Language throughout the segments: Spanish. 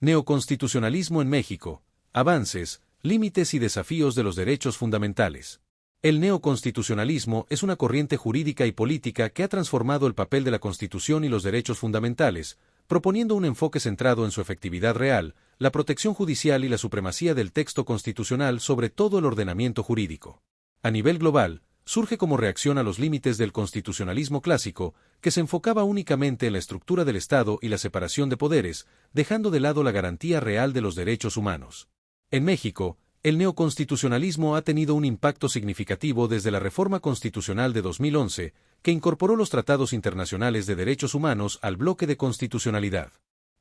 Neoconstitucionalismo en México. Avances, límites y desafíos de los derechos fundamentales. El neoconstitucionalismo es una corriente jurídica y política que ha transformado el papel de la Constitución y los derechos fundamentales, proponiendo un enfoque centrado en su efectividad real, la protección judicial y la supremacía del texto constitucional sobre todo el ordenamiento jurídico. A nivel global, surge como reacción a los límites del constitucionalismo clásico, que se enfocaba únicamente en la estructura del Estado y la separación de poderes, dejando de lado la garantía real de los derechos humanos. En México, el neoconstitucionalismo ha tenido un impacto significativo desde la Reforma Constitucional de 2011, que incorporó los tratados internacionales de derechos humanos al bloque de constitucionalidad.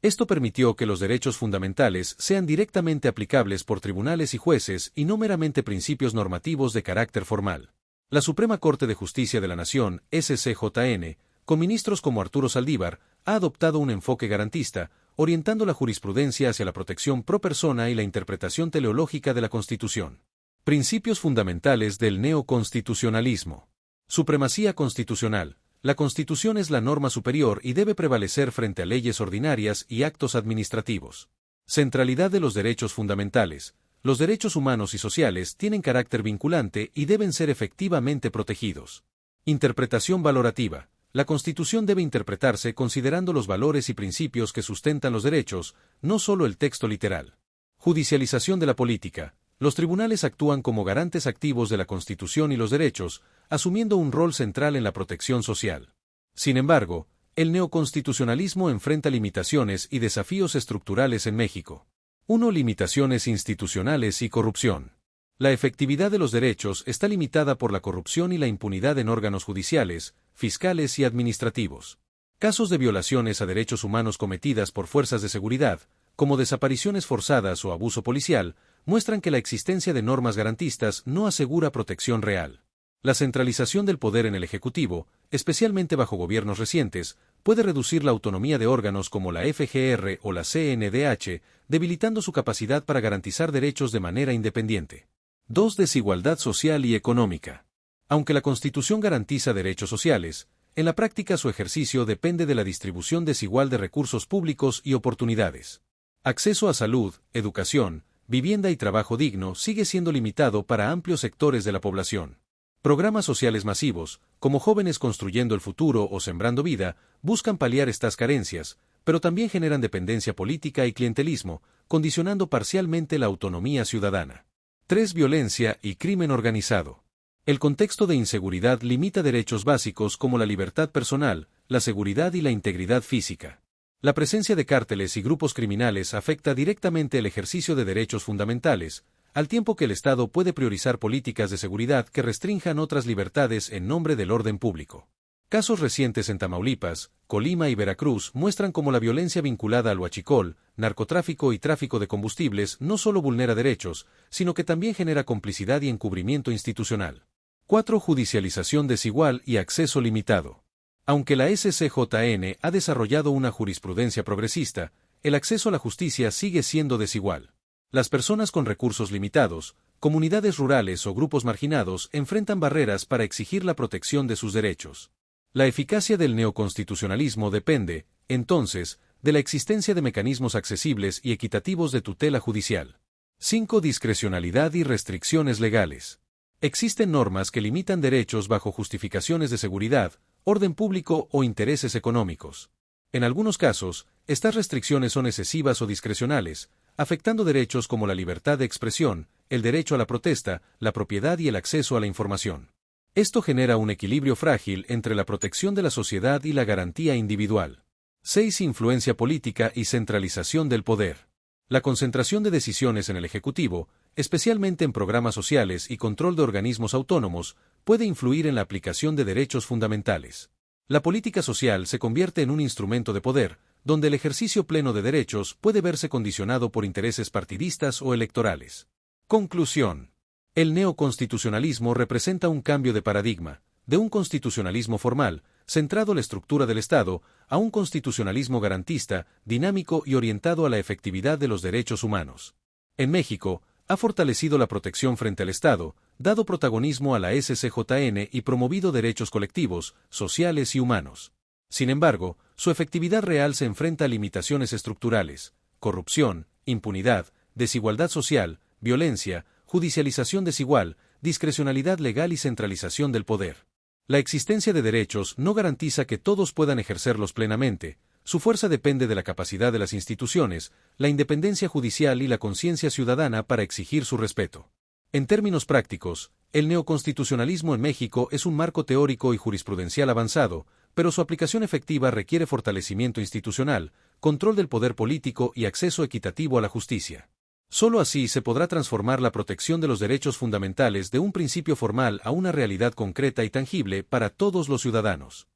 Esto permitió que los derechos fundamentales sean directamente aplicables por tribunales y jueces y no meramente principios normativos de carácter formal. La Suprema Corte de Justicia de la Nación, SCJN, con ministros como Arturo Saldívar, ha adoptado un enfoque garantista, orientando la jurisprudencia hacia la protección pro persona y la interpretación teleológica de la Constitución. Principios fundamentales del neoconstitucionalismo. Supremacía constitucional. La Constitución es la norma superior y debe prevalecer frente a leyes ordinarias y actos administrativos. Centralidad de los derechos fundamentales. Los derechos humanos y sociales tienen carácter vinculante y deben ser efectivamente protegidos. Interpretación valorativa. La Constitución debe interpretarse considerando los valores y principios que sustentan los derechos, no solo el texto literal. Judicialización de la política. Los tribunales actúan como garantes activos de la Constitución y los derechos, asumiendo un rol central en la protección social. Sin embargo, el neoconstitucionalismo enfrenta limitaciones y desafíos estructurales en México. 1. Limitaciones institucionales y corrupción. La efectividad de los derechos está limitada por la corrupción y la impunidad en órganos judiciales, fiscales y administrativos. Casos de violaciones a derechos humanos cometidas por fuerzas de seguridad, como desapariciones forzadas o abuso policial, muestran que la existencia de normas garantistas no asegura protección real. La centralización del poder en el Ejecutivo, especialmente bajo gobiernos recientes, puede reducir la autonomía de órganos como la FGR o la CNDH, debilitando su capacidad para garantizar derechos de manera independiente. 2. Desigualdad social y económica. Aunque la Constitución garantiza derechos sociales, en la práctica su ejercicio depende de la distribución desigual de recursos públicos y oportunidades. Acceso a salud, educación, vivienda y trabajo digno sigue siendo limitado para amplios sectores de la población. Programas sociales masivos, como Jóvenes Construyendo el Futuro o Sembrando Vida, buscan paliar estas carencias, pero también generan dependencia política y clientelismo, condicionando parcialmente la autonomía ciudadana. 3. Violencia y crimen organizado. El contexto de inseguridad limita derechos básicos como la libertad personal, la seguridad y la integridad física. La presencia de cárteles y grupos criminales afecta directamente el ejercicio de derechos fundamentales, al tiempo que el Estado puede priorizar políticas de seguridad que restrinjan otras libertades en nombre del orden público. Casos recientes en Tamaulipas, Colima y Veracruz muestran cómo la violencia vinculada al huachicol, narcotráfico y tráfico de combustibles no solo vulnera derechos, sino que también genera complicidad y encubrimiento institucional. 4. Judicialización desigual y acceso limitado. Aunque la SCJN ha desarrollado una jurisprudencia progresista, el acceso a la justicia sigue siendo desigual. Las personas con recursos limitados, comunidades rurales o grupos marginados enfrentan barreras para exigir la protección de sus derechos. La eficacia del neoconstitucionalismo depende, entonces, de la existencia de mecanismos accesibles y equitativos de tutela judicial. 5. Discrecionalidad y restricciones legales. Existen normas que limitan derechos bajo justificaciones de seguridad, orden público o intereses económicos. En algunos casos, estas restricciones son excesivas o discrecionales, afectando derechos como la libertad de expresión, el derecho a la protesta, la propiedad y el acceso a la información. Esto genera un equilibrio frágil entre la protección de la sociedad y la garantía individual. 6. Influencia política y centralización del poder. La concentración de decisiones en el Ejecutivo, especialmente en programas sociales y control de organismos autónomos, puede influir en la aplicación de derechos fundamentales. La política social se convierte en un instrumento de poder, donde el ejercicio pleno de derechos puede verse condicionado por intereses partidistas o electorales. Conclusión. El neoconstitucionalismo representa un cambio de paradigma, de un constitucionalismo formal, centrado en la estructura del Estado, a un constitucionalismo garantista, dinámico y orientado a la efectividad de los derechos humanos. En México, ha fortalecido la protección frente al Estado, dado protagonismo a la SCJN y promovido derechos colectivos, sociales y humanos. Sin embargo, su efectividad real se enfrenta a limitaciones estructurales, corrupción, impunidad, desigualdad social, violencia, judicialización desigual, discrecionalidad legal y centralización del poder. La existencia de derechos no garantiza que todos puedan ejercerlos plenamente, su fuerza depende de la capacidad de las instituciones, la independencia judicial y la conciencia ciudadana para exigir su respeto. En términos prácticos, el neoconstitucionalismo en México es un marco teórico y jurisprudencial avanzado, pero su aplicación efectiva requiere fortalecimiento institucional, control del poder político y acceso equitativo a la justicia. Solo así se podrá transformar la protección de los derechos fundamentales de un principio formal a una realidad concreta y tangible para todos los ciudadanos.